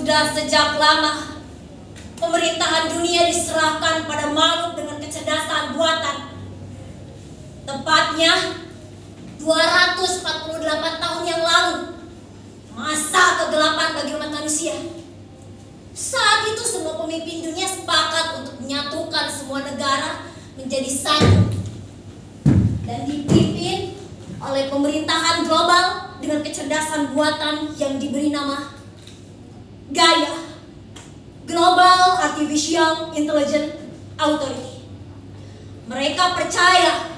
Sudah sejak lama pemerintahan dunia diserahkan pada makhluk dengan kecerdasan buatan. Tepatnya 248 tahun yang lalu, masa kegelapan bagi umat manusia. Saat itu semua pemimpin dunia sepakat untuk menyatukan semua negara menjadi satu dan dipimpin oleh pemerintahan global dengan kecerdasan buatan yang diberi nama Gaia, Global Artificial Intelligence Authority. Mereka percaya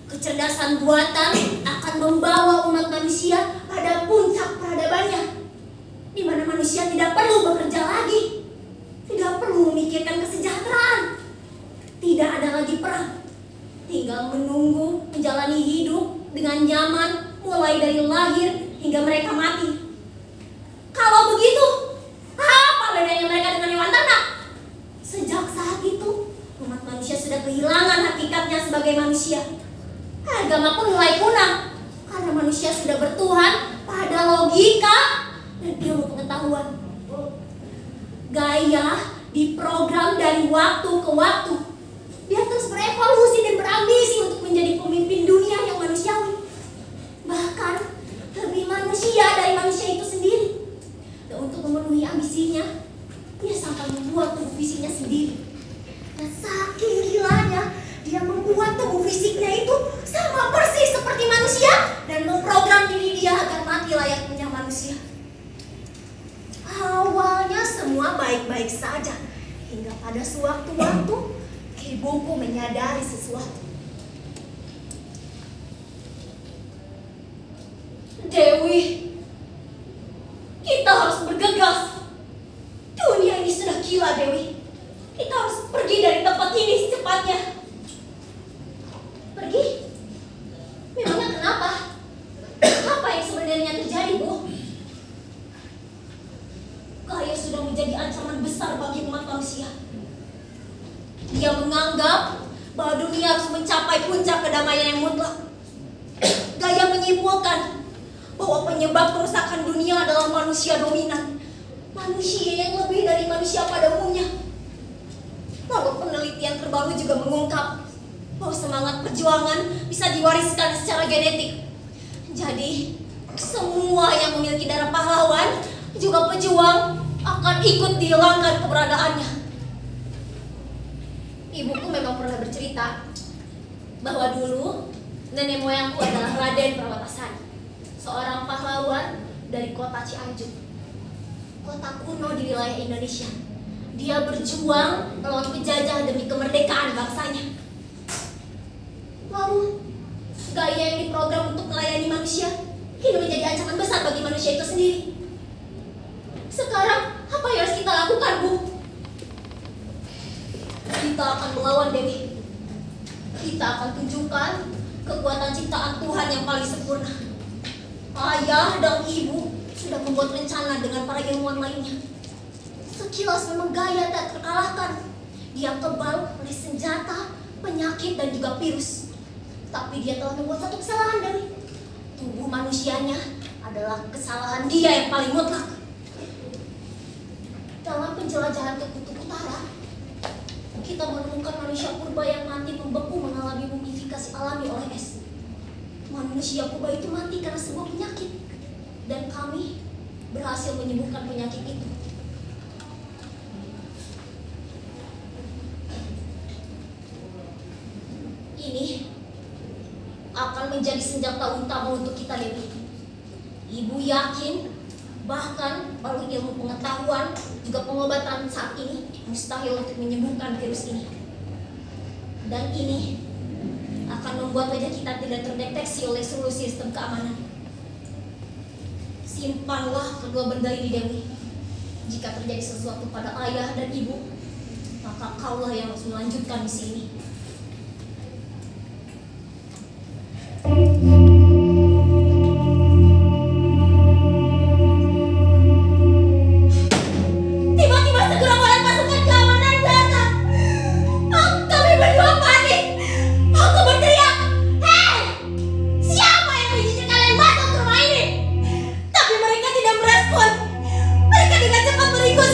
kecerdasan buatan akan membawa umat manusia pada puncak peradabannya, di mana manusia tidak perlu bekerja lagi, tidak perlu memikirkan kesejahteraan, tidak ada lagi perang, tinggal menunggu menjalani hidup dengan nyaman mulai dari lahir hingga mereka mati. Kalau begitu, apa bedanya mereka dengan hewan ternak? Sejak saat itu, umat manusia sudah kehilangan hakikatnya sebagai manusia. Agama pun mulai punah karena manusia sudah bertuhan pada logika dan ilmu pengetahuan. Gaia diprogram dari waktu ke waktu. Dia terus berevolusi dan berambisi untuk menjadi pemimpin dunia yang manusiawi. Bahkan lebih manusia dari manusia itu sendiri. Dan untuk memenuhi ambisinya, dia sampai membuat tubuh fisiknya sendiri. Dan saking gilanya, dia membuat tubuh fisiknya itu sama persis seperti manusia dan memprogram diri dia agar mati layaknya manusia. Awalnya semua baik-baik saja, hingga pada sewaktu-waktu ibuku menyadari sesuatu. Dewi, kita harus bergegas. Dunia ini sudah gila, Dewi. Kita harus pergi dari tempat ini secepatnya. Pergi? Memangnya kenapa? Apa yang sebenarnya terjadi, Bu? Gaia sudah menjadi ancaman besar bagi umat manusia. Dia menganggap bahwa dunia harus mencapai puncak kedamaian yang mutlak. Gaia menyimpulkan bahwa penyebab kerusakan dunia adalah manusia dominan. Manusia yang lebih dari manusia pada umumnya. Lalu penelitian terbaru juga mengungkap bahwa semangat perjuangan bisa diwariskan secara genetik. Jadi, semua yang memiliki darah pahlawan, juga pejuang, akan ikut dihilangkan keberadaannya. Ibuku memang pernah bercerita bahwa dulu nenek moyangku adalah Raden Pramatarsari, seorang pahlawan dari kota Cianjur, kota kuno di wilayah Indonesia. Dia berjuang melawan penjajah demi kemerdekaan bangsanya. Lalu, Gaia yang diprogram untuk melayani manusia kini menjadi ancaman besar bagi manusia itu sendiri. Sekarang, apa yang harus kita lakukan, Bu? Kita akan melawan Dewi. Kita akan tunjukkan kekuatan ciptaan Tuhan yang paling sempurna. Ayah dan ibu sudah membuat rencana dengan para ilmuwan lainnya. Sekilas memang Gaia tak terkalahkan. Dia kebal oleh senjata, penyakit, dan juga virus. Tapi dia telah membuat satu kesalahan, Dewi. Tubuh manusianya adalah kesalahan dia yang paling mutlak. Dalam penjelajahan ke kutub utara, kita menemukan manusia purba yang mati membeku mengalami mumifikasi alami oleh es. Manusia purba itu mati karena sebuah penyakit, dan kami berhasil menyembuhkan penyakit itu. Ini akan menjadi senjata utama untuk kita, Dewi. Ibu yakin bahkan melalui ilmu pengetahuan juga pengobatan saat ini mustahil untuk menyembuhkan virus ini. Dan ini akan membuat wajah kita tidak terdeteksi oleh seluruh sistem keamanan. Simpanlah kedua benda ini, Dewi. Jika terjadi sesuatu pada ayah dan ibu, maka kaulah yang harus melanjutkan misi ini. Mereka dengan cepat meringkus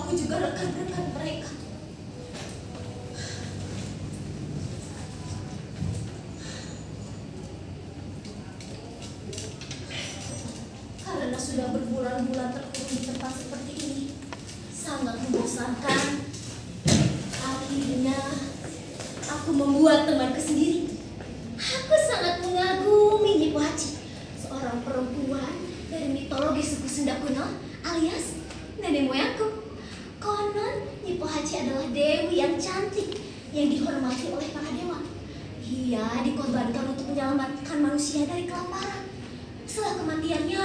aku juga rekan-rekan mereka. Karena sudah berbulan-bulan terkurung di tempat seperti ini, sangat membosankan. Akhirnya aku membuat temanku sendiri. Aku sangat mengagumi Nyi Pohaci, seorang perempuan dari mitologi suku Sunda kuno alias nenek moyangku. Konon Nyi Pohaci adalah dewi yang cantik yang dihormati oleh para dewa. Ia dikorbankan untuk menyelamatkan manusia dari kelaparan. Setelah kematiannya,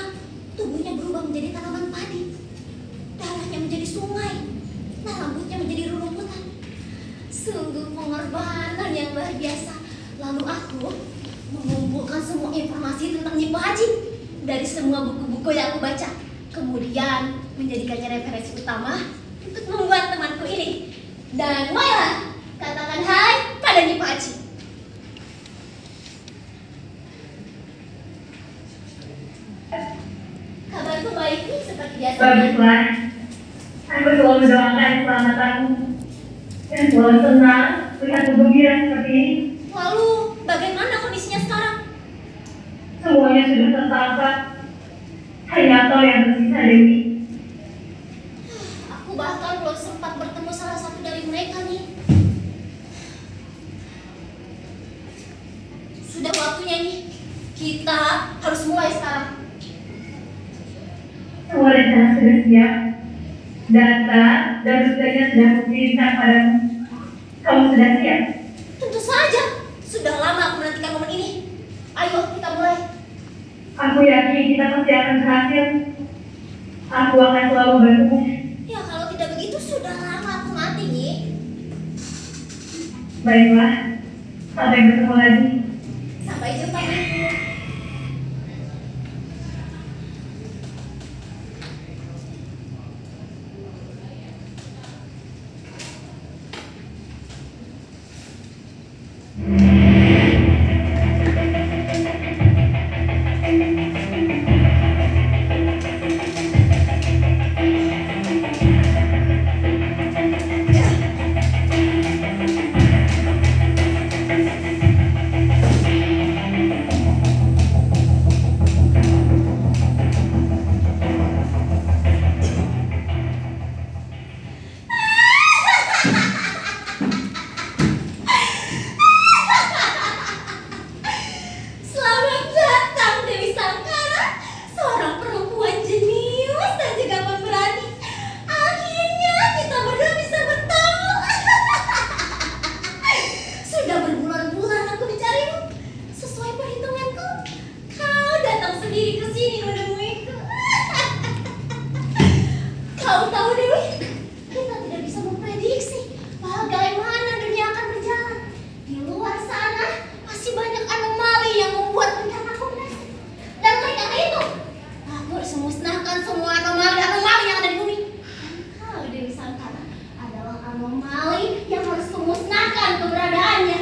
tubuhnya berubah menjadi tanaman padi, darahnya menjadi sungai, nah rambutnya menjadi rerumputan. Sungguh pengorbanan yang luar biasa. Lalu aku mengumpulkan semua informasi tentang Nyi Pohaci dari semua buku-buku yang aku baca. Kemudian menjadikannya referensi utama untuk membuat temanku ini. Dan marilah katakan hai pada Nyi Pohaci. Kabarku baik nih seperti biasa. Baguslah. Aku selalu mendoakan keselamatanmu dan selalu senang melihatmu gembira seperti ini. Lalu bagaimana kondisinya sekarang? Semuanya sudah tertangkap. Hanya kau yang tersisa, Dewi. Aku bahkan belum sempat bertemu salah satu dari mereka nih. Sudah waktunya nih. Kita harus mulai sekarang. Semua rencana sudah siap. Data dan rutenya sudah kukirimkan padamu. Kamu sudah siap? Tentu saja. Sudah lama aku menantikan momen ini. Ayo kita mulai. Aku yakin kita pasti akan berhasil. Aku akan selalu membantumu. Ya kalau tidak begitu sudah lama aku mati nih. Baiklah. Sampai bertemu lagi. Sampai jumpa nih. Selamat datang Dewi Sangkara, seorang perempuan jenius dan juga pemberani. Akhirnya kita berdua bisa bertemu. Sudah berbulan-bulan aku mencarimu. Sesuai perhitunganku, kau datang sendiri ke sini menemuiku. Kau tahu Dewi, kita tidak bisa memprediksi bagaimana dunia akan berjalan. Di luar sana masih banyak anomali yang membuat rencanaku berhasil. Dan oleh karena itu, aku harus memusnahkan semua anomali-anomali yang ada di bumi. Dan kau Dewi Sangkara adalah anomali yang harus kumusnahkan keberadaannya.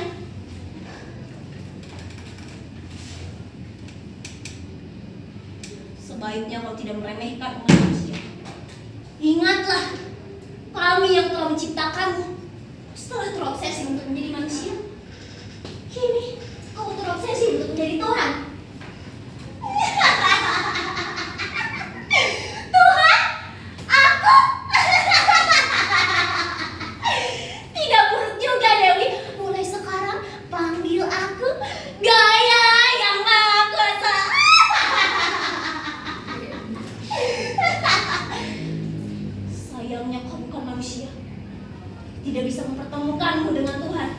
Sebaiknya kau tidak meremehkan umat manusia. Ingatlah, kami yang telah menciptakanmu setelah terobsesi untuk menjadi manusia. Kini kau terobsesi untuk menjadi Tuhan. Tuhan, aku tidak buruk juga Dewi. Mulai sekarang panggil aku Gaia yang Maha Kuasa. Sayangnya kau bukan manusia, tidak bisa mempertemukanmu dengan Tuhan.